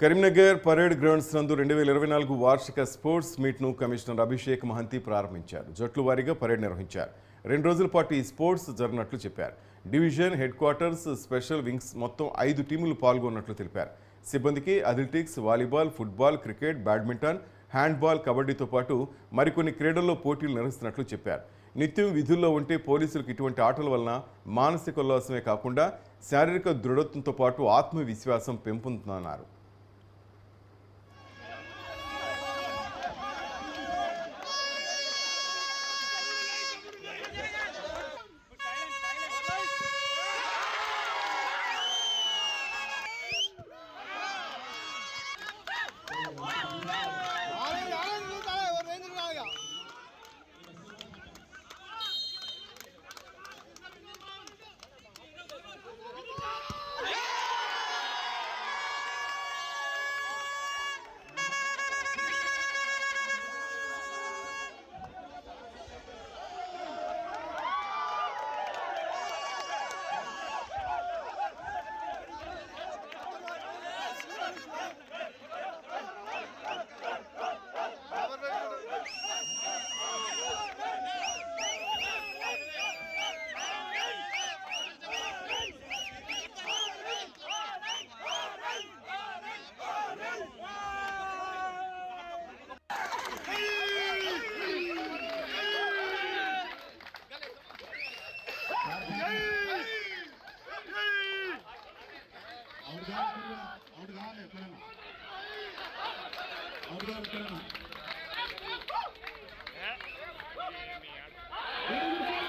Karimnagar parade grounds నందు 2024 వార్షిక sports మీట్ను commissioner Abhishek Mahanti ప్రారంభించారు. జట్ల వారీగా పరేడ్ నిర్వహించారు. 2 రోజుల పాటు ఈ స్పోర్ట్స్ జరుగునట్లు చెప్పారు. Division, headquarters, special wings మొత్తం 5 టీములు పాల్గొన్నట్లు తెలిపారు. సిబ్బందికి athletics, volleyball, football, cricket, badminton, handball, కబడ్డీతో పాటు మరికొన్ని క్రీడల్లో పోటీలు నిర్వహిస్తున్నట్లు చెప్పారు. నిత్యం విధుల్లో ఉంటే పోలీసులకు ఇటువంటి ఆటల వలన మానసిక ఉల్లాసమే కాకుండా శారీరక దృఢత్వంతో పాటు ఆత్మవిశ్వాసం పెంపొందుతుందన్నారు. Out